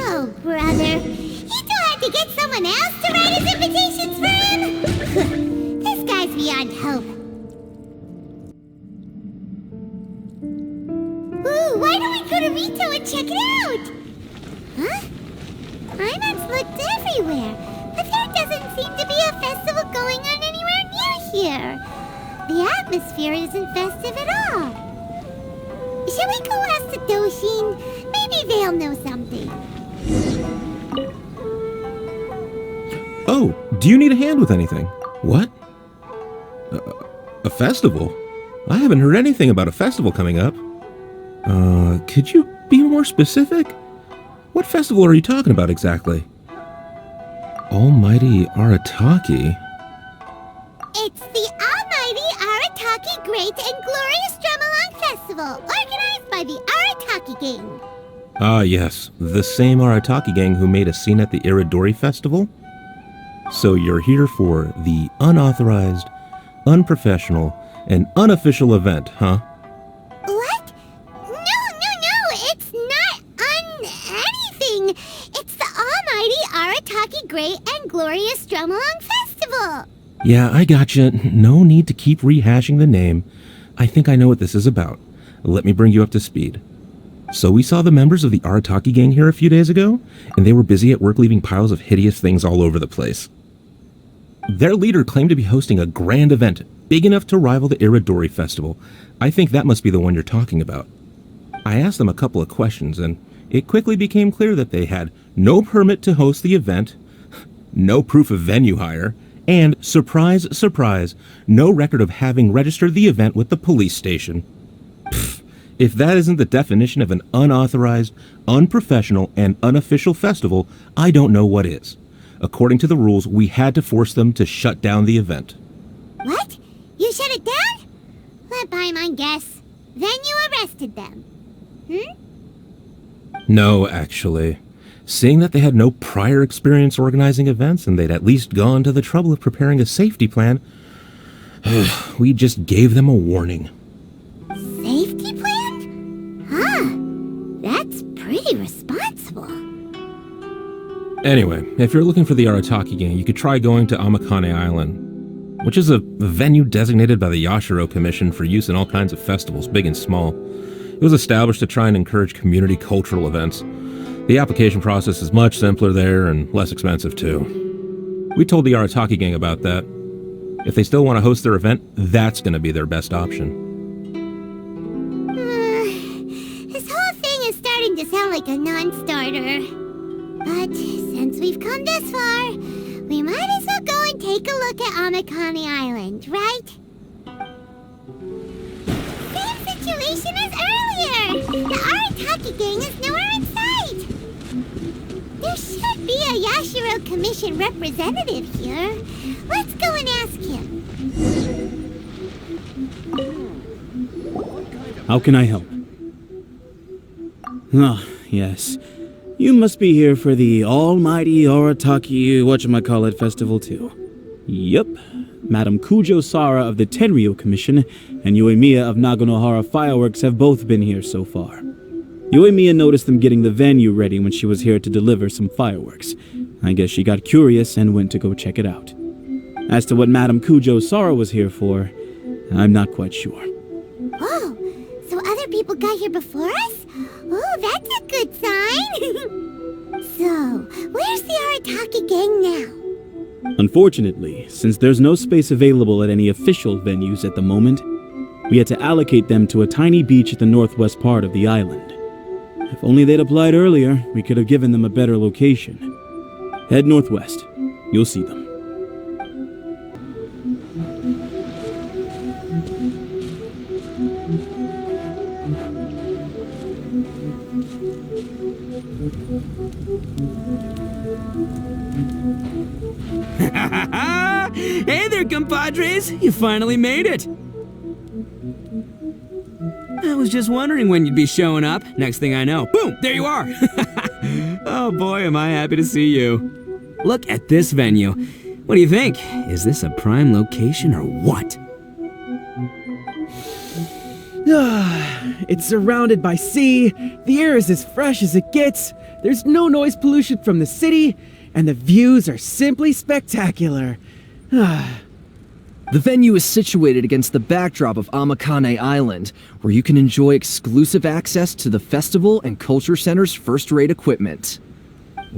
Oh, brother. He still had to get someone else to write his invitations for him? This guy's beyond hope. Ooh, why don't we go to Rito and check it out? Huh? Iman's looked everywhere, but there doesn't seem to be a festival going on anywhere near here. The atmosphere isn't festive at all. Shall we go ask the Doshin? Maybe they'll know something. Oh, do you need a hand with anything? What? A festival? I haven't heard anything about a festival coming up. Could you be more specific? What festival are you talking about exactly? Almighty Arataki? It's the Almighty Arataki Great and Glorious Drumalong Festival, organized by the Arataki Gang. Ah, yes, the same Arataki gang who made a scene at the Iridori Festival? So you're here for the unauthorized, unprofessional, and unofficial event, huh? What? No, it's not anything. It's the Almighty Arataki Great and Glorious Drumalong Festival. Yeah, I gotcha. No need to keep rehashing the name. I think I know what this is about. Let me bring you up to speed. So we saw the members of the Arataki gang here a few days ago, and they were busy at work leaving piles of hideous things all over the place. Their leader claimed to be hosting a grand event, big enough to rival the Iridori Festival. I think that must be the one you're talking about. I asked them a couple of questions, and it quickly became clear that they had no permit to host the event, no proof of venue hire, and, surprise, surprise, no record of having registered the event with the police station. Pfft, if that isn't the definition of an unauthorized, unprofessional, and unofficial festival, I don't know what is. According to the rules, we had to force them to shut down the event. What? You shut it down? Let Paimon guess. Then you arrested them. No, actually. Seeing that they had no prior experience organizing events and they'd at least gone to the trouble of preparing a safety plan, we just gave them a warning. Safety plan? Huh. That's pretty responsible. Anyway, if you're looking for the Arataki gang, you could try going to Amakane Island, which is a venue designated by the Yashiro Commission for use in all kinds of festivals, big and small. It was established to try and encourage community cultural events. The application process is much simpler there and less expensive too. We told the Arataki gang about that. If they still want to host their event, that's going to be their best option. This whole thing is starting to sound like a non-starter. But since we've come this far, we might as well go and take a look at Amakane Island, right? Same situation as earlier! The Arataki gang is nowhere in sight! There should be a Yashiro Commission representative here. Let's go and ask him. How can I help? Ah, yes. You must be here for the Almighty Arataki whatchamacallit festival too. Yup. Madam Kujo Sara of the Tenryo Commission and Yoimiya of Naganohara Fireworks have both been here so far. Yoimiya noticed them getting the venue ready when she was here to deliver some fireworks. I guess she got curious and went to go check it out. As to what Madam Kujo Sara was here for, I'm not quite sure. Oh, so other people got here before us? Oh, that's a good sign! So, where's the Arataki gang now? Unfortunately, since there's no space available at any official venues at the moment, we had to allocate them to a tiny beach at the northwest part of the island. If only they'd applied earlier, we could have given them a better location. Head northwest. You'll see them. Hey there, compadres! You finally made it! I was just wondering when you'd be showing up. Next thing I know, boom, there you are! Oh boy, am I happy to see you. Look at this venue. What do you think? Is this a prime location or what? It's surrounded by sea, the air is as fresh as it gets, There's no noise pollution from the city, and the views are simply spectacular. The venue is situated against the backdrop of Amakane Island, where you can enjoy exclusive access to the festival and culture center's first-rate equipment.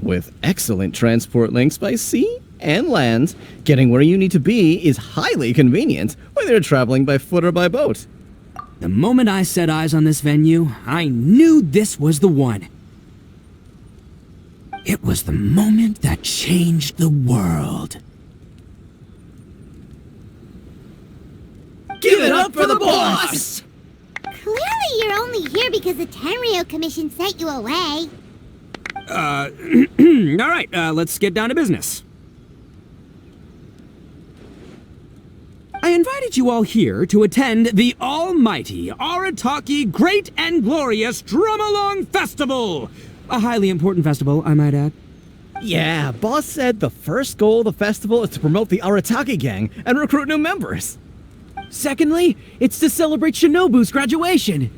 With excellent transport links by sea and land, getting where you need to be is highly convenient, whether you're traveling by foot or by boat. The moment I set eyes on this venue, I knew this was the one. It was the moment that changed the world. Give it up for the boss! Clearly you're only here because the Tenryo Commission sent you away. Alright, let's get down to business. I invited you all here to attend the almighty Arataki Great and Glorious Drum-Along Festival! A highly important festival, I might add. Yeah, boss said the first goal of the festival is to promote the Arataki gang and recruit new members. Secondly, it's to celebrate Shinobu's graduation.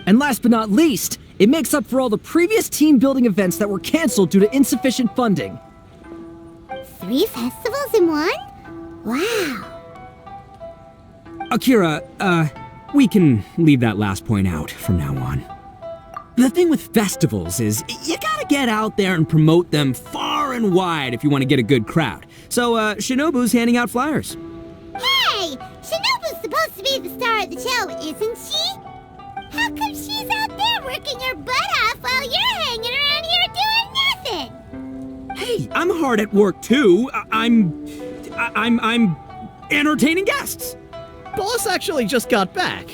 And last but not least, it makes up for all the previous team-building events that were canceled due to insufficient funding. 3 festivals in one? Wow. Akira, we can leave that last point out from now on. The thing with festivals is, you gotta get out there and promote them far and wide if you want to get a good crowd. So, Shinobu's handing out flyers. Hey! Shinobu's supposed to be the star of the show, isn't she? How come she's out there working her butt off while you're hanging around here doing nothing? Hey, I'm hard at work too. I'm entertaining guests. Boss actually just got back.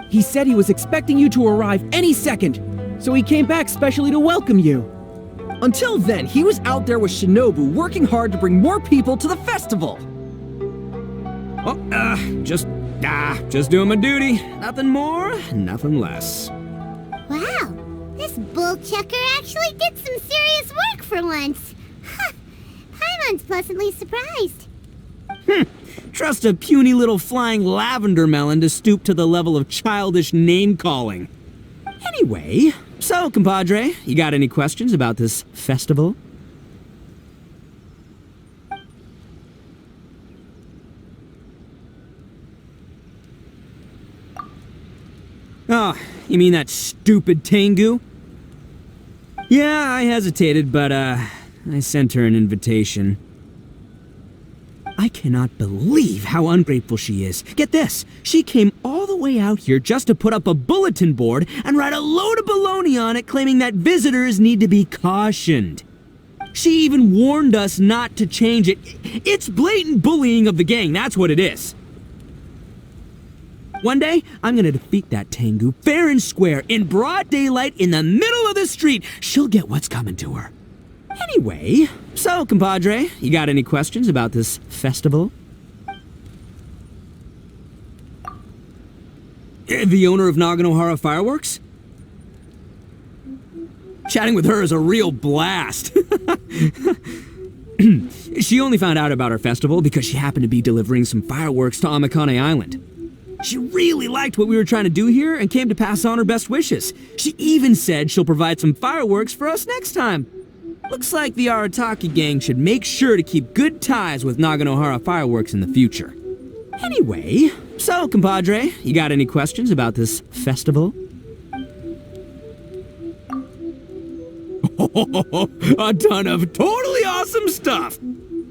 He said he was expecting you to arrive any second, so he came back specially to welcome you. Until then, he was out there with Shinobu working hard to bring more people to the festival. Well, just doing my duty. Nothing more, nothing less. Wow, this bullchucker actually did some serious work for once. Huh. Paimon's pleasantly surprised. Trust a puny little flying lavender melon to stoop to the level of childish name-calling. Anyway, so, compadre, you got any questions about this festival? Oh, you mean that stupid Tengu? Yeah, I hesitated, but, I sent her an invitation. I cannot believe how ungrateful she is. Get this, she came all the way out here just to put up a bulletin board and write a load of baloney on it claiming that visitors need to be cautioned. She even warned us not to change it. It's blatant bullying of the gang, that's what it is. One day, I'm gonna defeat that Tengu fair and square in broad daylight in the middle of the street. She'll get what's coming to her. Anyway, so, compadre, you got any questions about this festival? The owner of Naganohara Fireworks? Chatting with her is a real blast. She only found out about our festival because she happened to be delivering some fireworks to Amakane Island. She really liked what we were trying to do here and came to pass on her best wishes. She even said she'll provide some fireworks for us next time. Looks like the Arataki gang should make sure to keep good ties with Naganohara Fireworks in the future. Anyway, so, compadre, you got any questions about this festival? A ton of totally awesome stuff!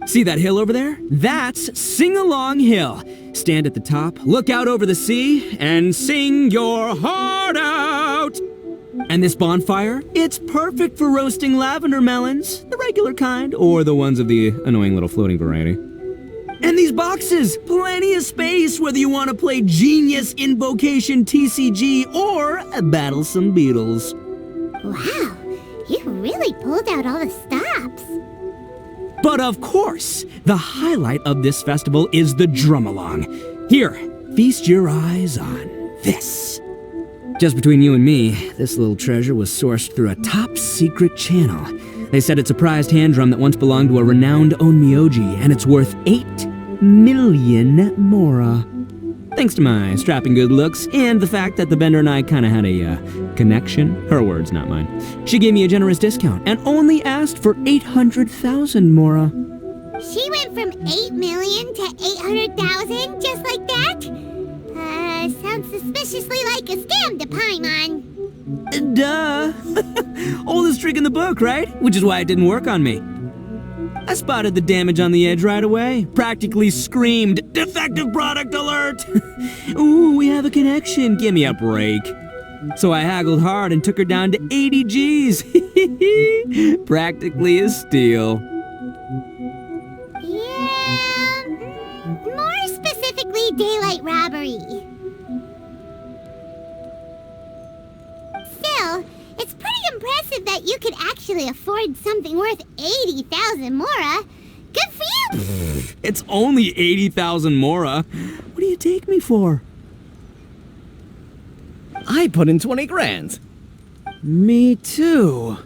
See that hill over there? That's Sing Along Hill. Stand at the top, look out over the sea, and sing your heart out! And this bonfire? It's perfect for roasting lavender melons, the regular kind, or the ones of the annoying little floating variety. And these boxes, plenty of space whether you want to play Genius Invocation TCG or battle some beetles. Wow, you really pulled out all the stops. But of course, the highlight of this festival is the drum-along. Here, feast your eyes on this. Just between you and me, this little treasure was sourced through a top-secret channel. They said it's a prized hand drum that once belonged to a renowned onmyoji, and it's worth 8 million mora. Thanks to my strapping good looks, and the fact that the vendor and I kinda had a connection. Her words, not mine. She gave me a generous discount and only asked for 800,000, Mora. She went from 8 million to 800,000 just like that? Sounds suspiciously like a scam to Paimon. Duh. Oldest trick in the book, right? Which is why it didn't work on me. I spotted the damage on the edge right away. Practically screamed, "Defective product alert!" Ooh, we have a connection. Give me a break. So I haggled hard and took her down to 80 G's. Practically a steal. Yeah, more specifically, daylight robbery. Still, it's pretty impressive that you could actually afford something worth 80,000 Mora. Good for you! It's only 80,000 Mora. What do you take me for? I put in 20 grand. Me too.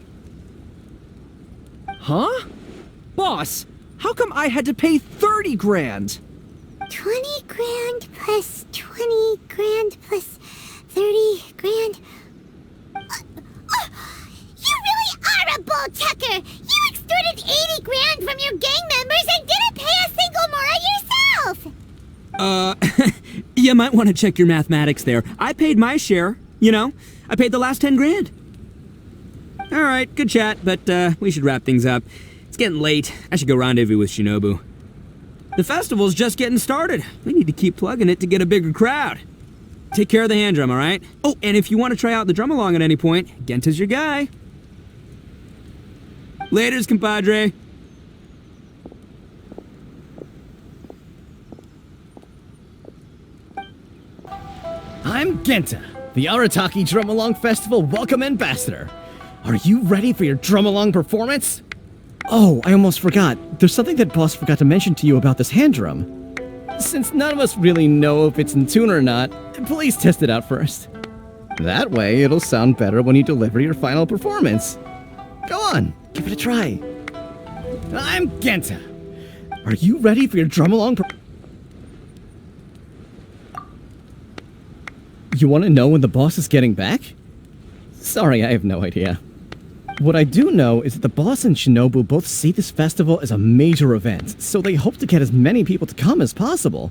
Huh? Boss, how come I had to pay 30 grand? 20 grand plus 20 grand plus 30 grand. You really are a bull chucker! You extorted 80 grand from your gang members and didn't pay a single Mora yourself! You might want to check your mathematics there. I paid my share, you know? I paid the last 10 grand. Alright, good chat, but we should wrap things up. It's getting late. I should go rendezvous with Shinobu. The festival's just getting started. We need to keep plugging it to get a bigger crowd. Take care of the hand drum, alright? Oh, and if you want to try out the drum along at any point, Genta's your guy. Laters, compadre. I'm Genta, the Arataki Drum Along Festival Welcome Ambassador. Are you ready for your drum along performance? Oh, I almost forgot. There's something that Boss forgot to mention to you about this hand drum. Since none of us really know if it's in tune or not, please test it out first. That way, it'll sound better when you deliver your final performance. Go on, give it a try. I'm Genta. Are you ready for your drum along You want to know when the boss is getting back? Sorry, I have no idea. What I do know is that the boss and Shinobu both see this festival as a major event, so they hope to get as many people to come as possible.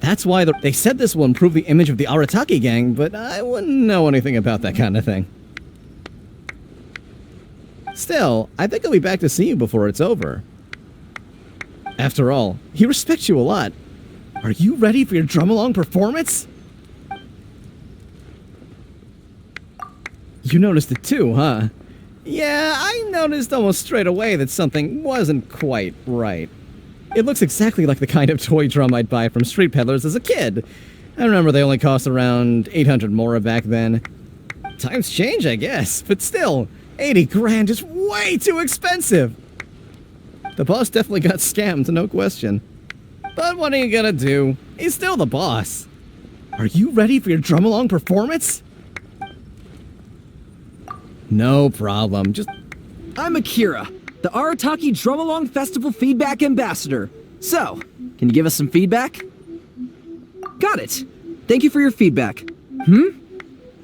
That's why they said this will improve the image of the Arataki gang, but I wouldn't know anything about that kind of thing. Still, I think I'll be back to see you before it's over. After all, he respects you a lot. Are you ready for your drum-along performance? You noticed it too, huh? Yeah, I noticed almost straight away that something wasn't quite right. It looks exactly like the kind of toy drum I'd buy from street peddlers as a kid. I remember they only cost around 800 Mora back then. Times change, I guess, but still, 80 grand is way too expensive. The boss definitely got scammed, no question. But what are you gonna do? He's still the boss. Are you ready for your drum-along performance? No problem, just... I'm Akira, the Arataki Drum Along Festival Feedback Ambassador. So, can you give us some feedback? Got it. Thank you for your feedback. Do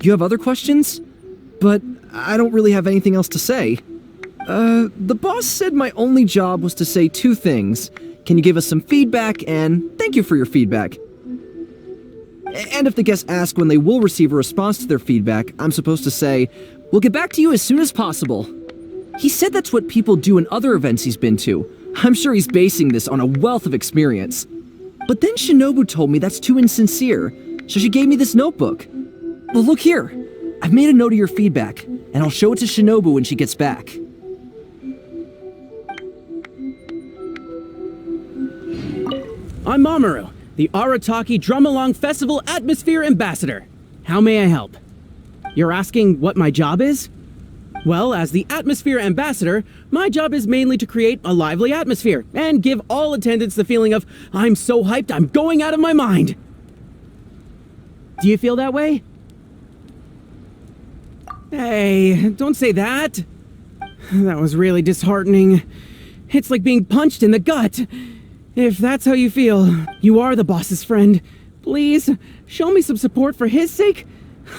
you have other questions? But I don't really have anything else to say. The boss said my only job was to say two things. Can you give us some feedback, and thank you for your feedback. And if the guests ask when they will receive a response to their feedback, I'm supposed to say, we'll get back to you as soon as possible. He said that's what people do in other events he's been to. I'm sure he's basing this on a wealth of experience. But then Shinobu told me that's too insincere, so she gave me this notebook. Well, look here. I've made a note of your feedback, and I'll show it to Shinobu when she gets back. I'm Mamoru, the Arataki Drum Along Festival Atmosphere Ambassador. How may I help? You're asking what my job is? Well, as the Atmosphere Ambassador, my job is mainly to create a lively atmosphere and give all attendants the feeling of, I'm so hyped, I'm going out of my mind. Do you feel that way? Hey, don't say that. That was really disheartening. It's like being punched in the gut. If that's how you feel, you are the boss's friend. Please, show me some support for his sake.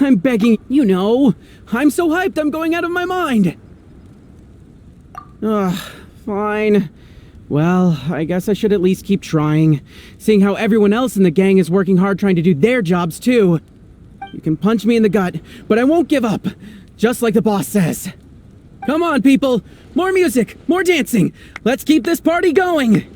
I'm begging, you know. I'm so hyped I'm going out of my mind. Ugh, fine. Well, I guess I should at least keep trying, seeing how everyone else in the gang is working hard trying to do their jobs too. You can punch me in the gut, but I won't give up, just like the boss says. Come on, people! More music, more dancing! Let's keep this party going!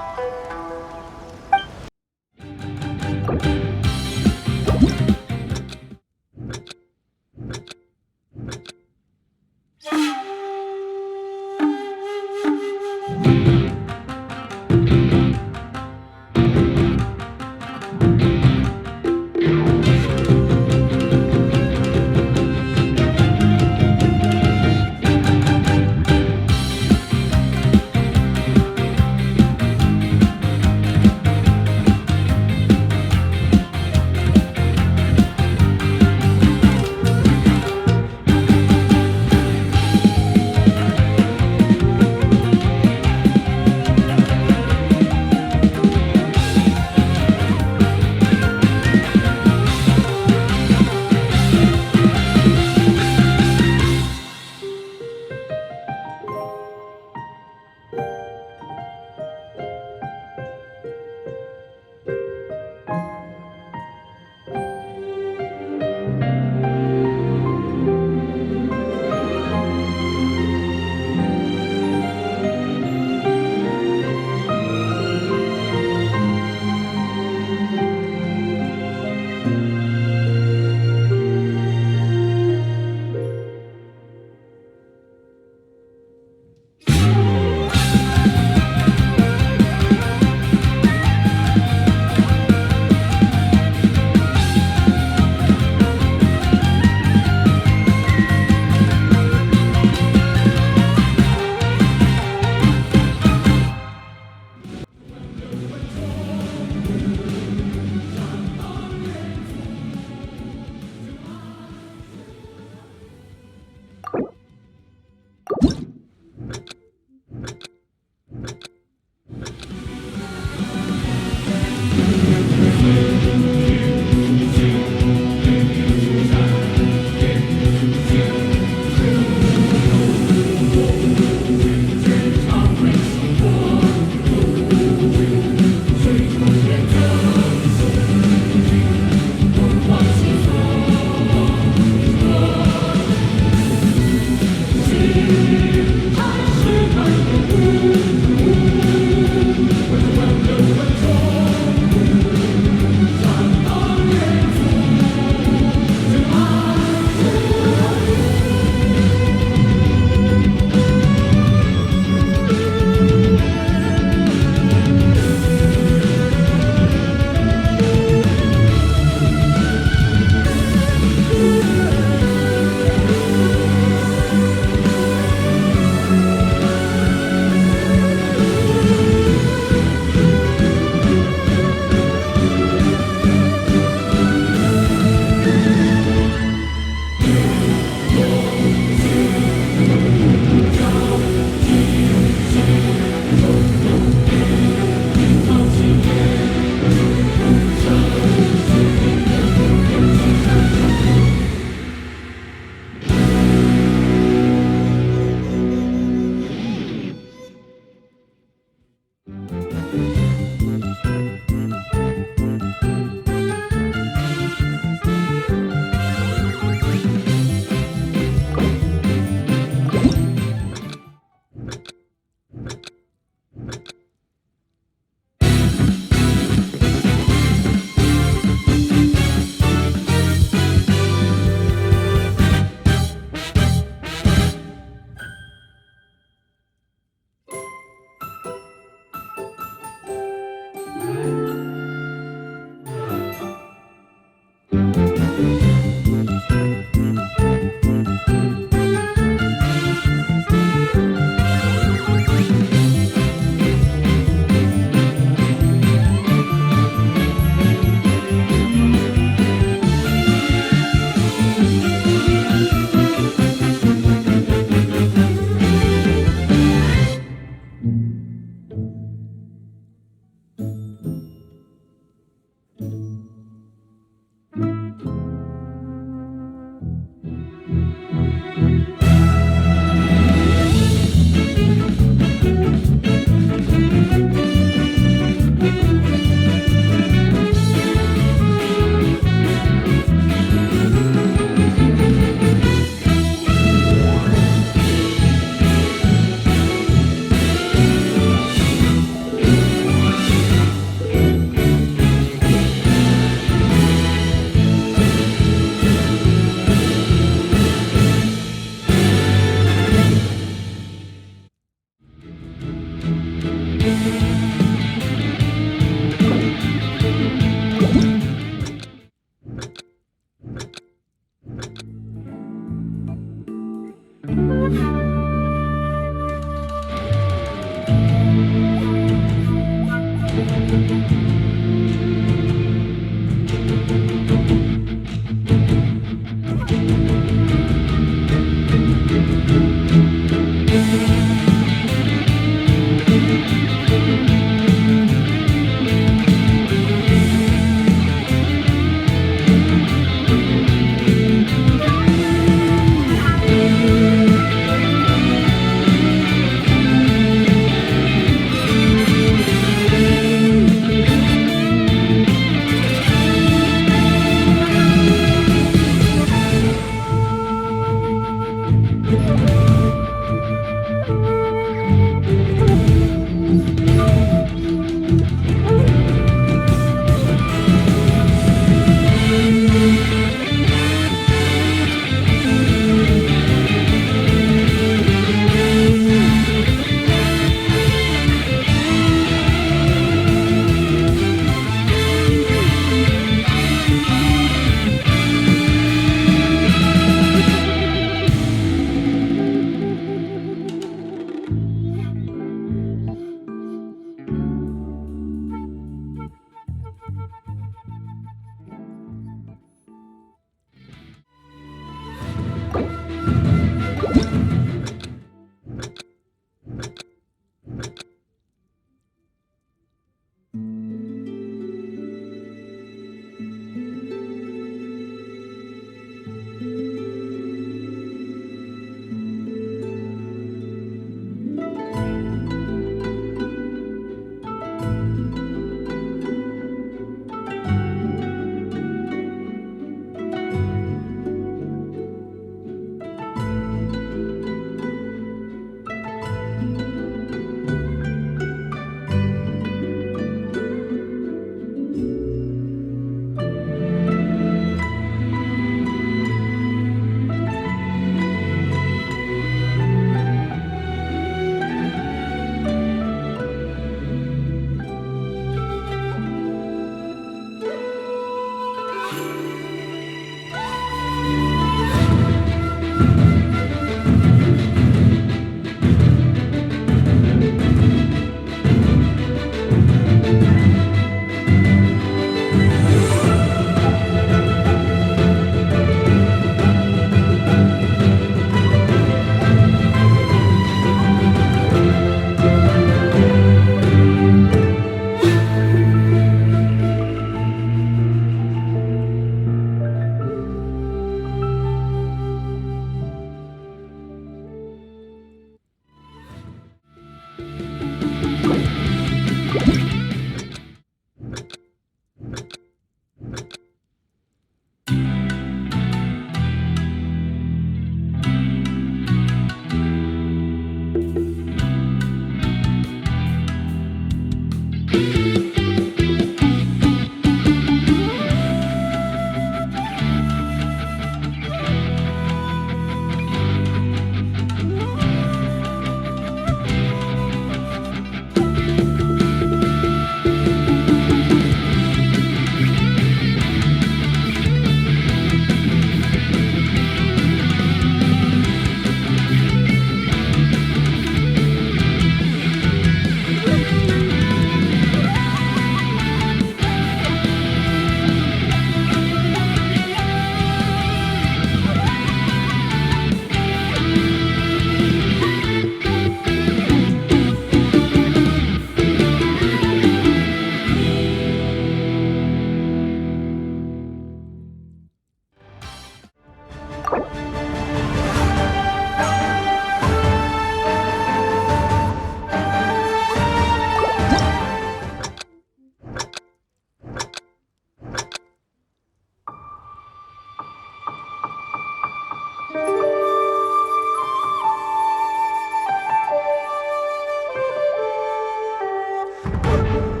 Huh?